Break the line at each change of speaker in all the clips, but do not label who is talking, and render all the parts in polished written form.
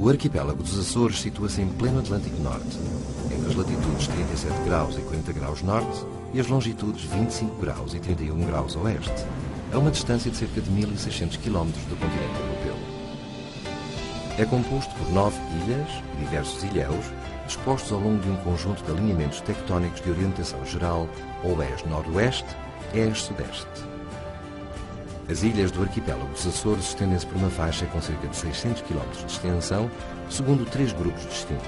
O arquipélago dos Açores situa-se em pleno Atlântico Norte, entre as latitudes 37 graus e 40 graus norte e as longitudes 25 graus e 31 graus oeste, a uma distância de cerca de 1.600 km do continente europeu. É composto por 9 ilhas e diversos ilhéus, dispostos ao longo de um conjunto de alinhamentos tectónicos de orientação geral oeste-noroeste, este-sudeste. As ilhas do arquipélago dos Açores estendem-se por uma faixa com cerca de 600 km de extensão, segundo 3 grupos distintos.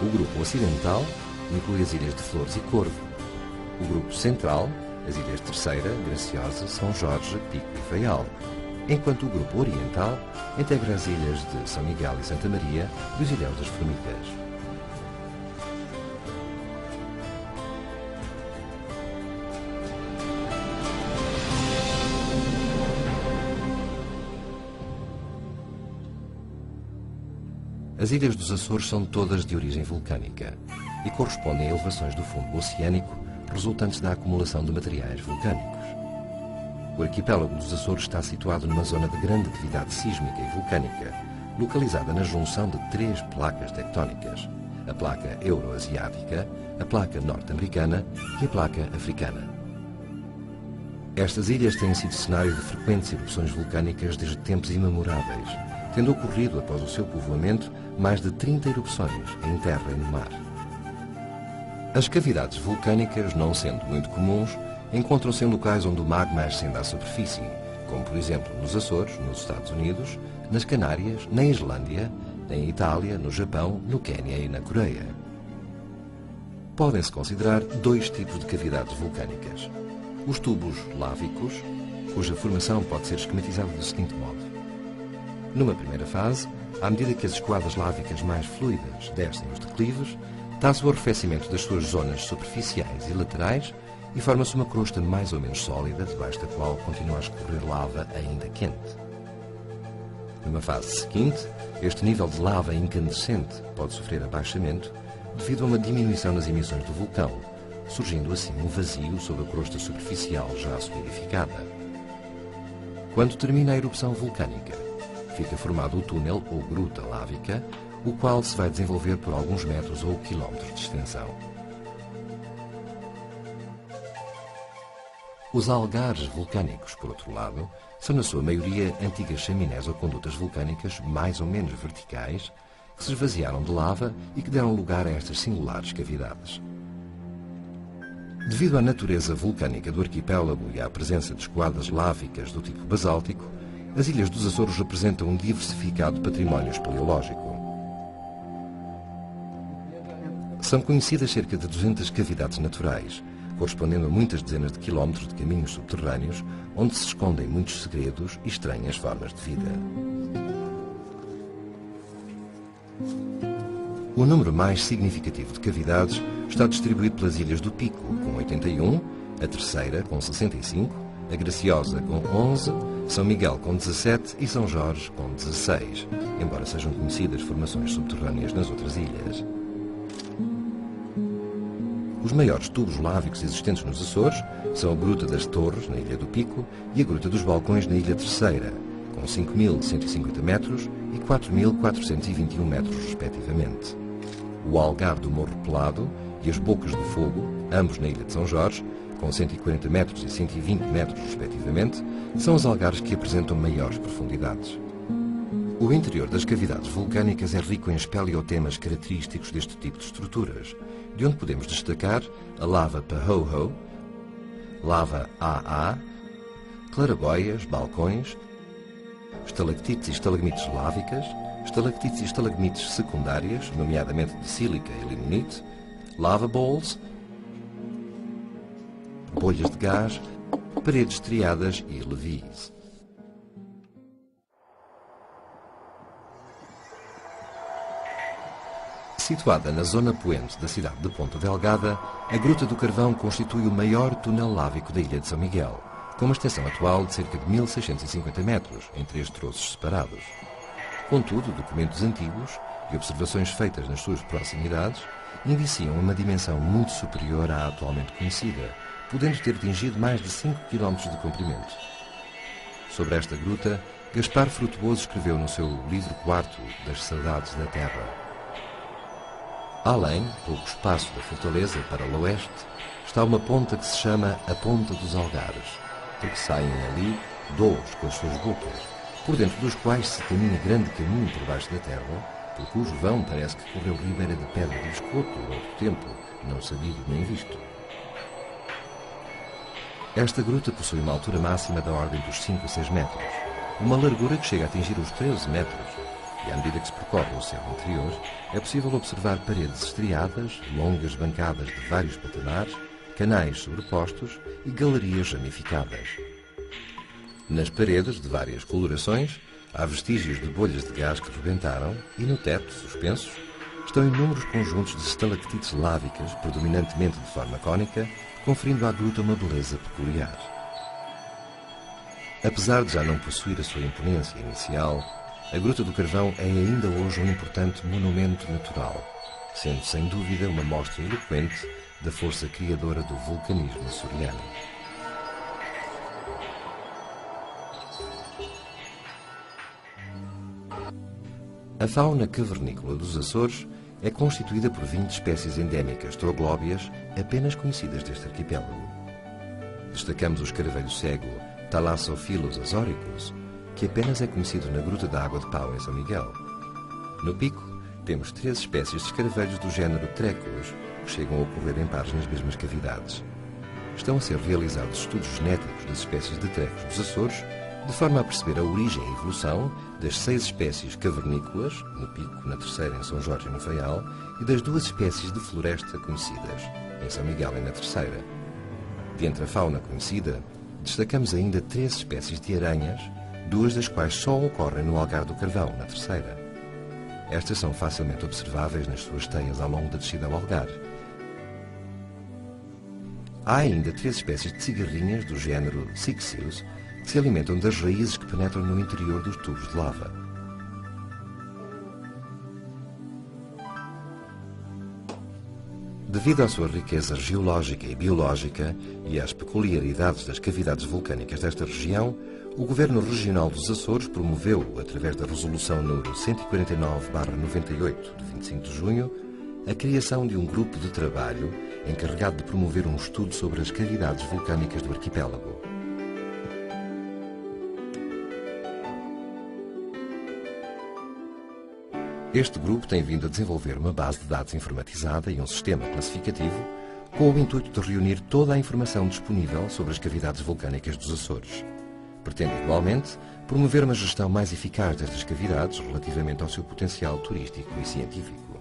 O grupo ocidental inclui as ilhas de Flores e Corvo. O grupo central, as ilhas Terceira, Graciosa, São Jorge, Pico e Faial, enquanto o grupo oriental integra as ilhas de São Miguel e Santa Maria e os ilhéus das Formigas. As ilhas dos Açores são todas de origem vulcânica e correspondem a elevações do fundo oceânico resultantes da acumulação de materiais vulcânicos. O arquipélago dos Açores está situado numa zona de grande atividade sísmica e vulcânica, localizada na junção de 3 placas tectónicas: a placa euroasiática, a placa norte-americana e a placa africana. Estas ilhas têm sido cenário de frequentes erupções vulcânicas desde tempos imemoráveis, tendo ocorrido, após o seu povoamento, mais de 30 erupções em terra e no mar. As cavidades vulcânicas, não sendo muito comuns, encontram-se em locais onde o magma ascende à superfície, como por exemplo nos Açores, nos Estados Unidos, nas Canárias, na Islândia, em Itália, no Japão, no Quênia e na Coreia. Podem-se considerar 2 tipos de cavidades vulcânicas: os tubos lávicos, cuja formação pode ser esquematizada do seguinte modo. Numa primeira fase, à medida que as escoadas lávicas mais fluidas descem os declives, dá-se o arrefecimento das suas zonas superficiais e laterais e forma-se uma crosta mais ou menos sólida, debaixo da qual continua a escorrer lava ainda quente. Numa fase seguinte, este nível de lava incandescente pode sofrer abaixamento devido a uma diminuição nas emissões do vulcão, surgindo assim um vazio sobre a crosta superficial já solidificada. Quando termina a erupção vulcânica, fica formado o túnel ou gruta lávica, o qual se vai desenvolver por alguns metros ou quilómetros de extensão. Os algares vulcânicos, por outro lado, são na sua maioria antigas chaminés ou condutas vulcânicas mais ou menos verticais que se esvaziaram de lava e que deram lugar a estas singulares cavidades. Devido à natureza vulcânica do arquipélago e à presença de escoadas lávicas do tipo basáltico, as ilhas dos Açores representam um diversificado património espeleológico. São conhecidas cerca de 200 cavidades naturais, correspondendo a muitas dezenas de quilómetros de caminhos subterrâneos, onde se escondem muitos segredos e estranhas formas de vida. O número mais significativo de cavidades está distribuído pelas Ilhas do Pico, com 81, a Terceira, com 65, a Graciosa, com 11, São Miguel, com 17 e São Jorge, com 16, embora sejam conhecidas formações subterrâneas nas outras ilhas. Os maiores tubos lávicos existentes nos Açores são a Gruta das Torres, na Ilha do Pico, e a Gruta dos Balcões, na Ilha Terceira, com 5.150 metros e 4.421 metros, respectivamente. O Algar do Morro Pelado e as Bocas do Fogo, ambos na Ilha de São Jorge, com 140 metros e 120 metros, respectivamente, são os algares que apresentam maiores profundidades. O interior das cavidades vulcânicas é rico em espeleotemas característicos deste tipo de estruturas, de onde podemos destacar a lava Pahoho, lava AA, claraboias, balcões, estalactites e estalagmites lávicas, estalactites e estalagmites secundárias, nomeadamente de sílica e limonite, lava bowls, bolhas de gás, paredes estriadas e levis. Situada na zona poente da cidade de Ponta Delgada, a Gruta do Carvão constitui o maior túnel lávico da ilha de São Miguel, com uma extensão atual de cerca de 1.650 metros, em 3 troços separados. Contudo, documentos antigos e observações feitas nas suas proximidades indiciam uma dimensão muito superior à atualmente conhecida, podendo ter atingido mais de 5 km de comprimento. Sobre esta gruta Gaspar Frutuoso escreveu no seu livro quarto das Saudades da Terra. Além, pouco espaço da fortaleza para l'oeste, está uma ponta que se chama a Ponta dos Algares, porque saem ali douros com as suas bocas, por dentro dos quais se caminha grande caminho por baixo da terra, por cujo vão parece que correu ribeira de pedra de escoto outro tempo, não sabido nem visto. Esta gruta possui uma altura máxima da ordem dos 5 a 6 metros, uma largura que chega a atingir os 13 metros, e à medida que se percorre o céu interior, é possível observar paredes estriadas, longas bancadas de vários patamares, canais sobrepostos e galerias ramificadas. Nas paredes, de várias colorações, há vestígios de bolhas de gás que rebentaram e no teto, suspensos, estão inúmeros conjuntos de estalactites lávicas, predominantemente de forma cônica, conferindo à gruta uma beleza peculiar. Apesar de já não possuir a sua imponência inicial, a Gruta do Carvão é ainda hoje um importante monumento natural, sendo sem dúvida uma mostra eloquente da força criadora do vulcanismo açoriano. A fauna cavernícola dos Açores é constituída por 20 espécies endémicas troglóbias apenas conhecidas deste arquipélago. Destacamos o escaravelho cego Thalassophilus azoricus, que apenas é conhecido na Gruta da Água de Pau, em São Miguel. No pico, temos 3 espécies de escaravelhos do género Tréculos, que chegam a ocorrer em pares nas mesmas cavidades. Estão a ser realizados estudos genéticos das espécies de trecos dos Açores, de forma a perceber a origem e evolução das 6 espécies cavernícolas, no pico, na Terceira, em São Jorge e no Faial, e das 2 espécies de floresta conhecidas, em São Miguel e na Terceira. Dentre a fauna conhecida, destacamos ainda 3 espécies de aranhas, 2 das quais só ocorrem no Algar do Carvão, na Terceira. Estas são facilmente observáveis nas suas teias ao longo da descida ao Algar. Há ainda 3 espécies de cigarrinhas do género Sixius, que se alimentam das raízes que penetram no interior dos tubos de lava. Devido à sua riqueza geológica e biológica e às peculiaridades das cavidades vulcânicas desta região, o Governo Regional dos Açores promoveu, através da Resolução número 149/98, de 25 de junho, a criação de um grupo de trabalho encarregado de promover um estudo sobre as cavidades vulcânicas do arquipélago. Este grupo tem vindo a desenvolver uma base de dados informatizada e um sistema classificativo com o intuito de reunir toda a informação disponível sobre as cavidades vulcânicas dos Açores. Pretende, igualmente, promover uma gestão mais eficaz destas cavidades relativamente ao seu potencial turístico e científico.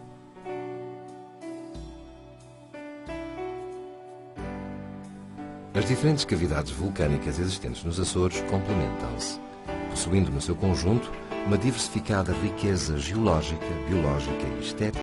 As diferentes cavidades vulcânicas existentes nos Açores complementam-se, possuindo no seu conjunto uma diversificada riqueza geológica, biológica e estética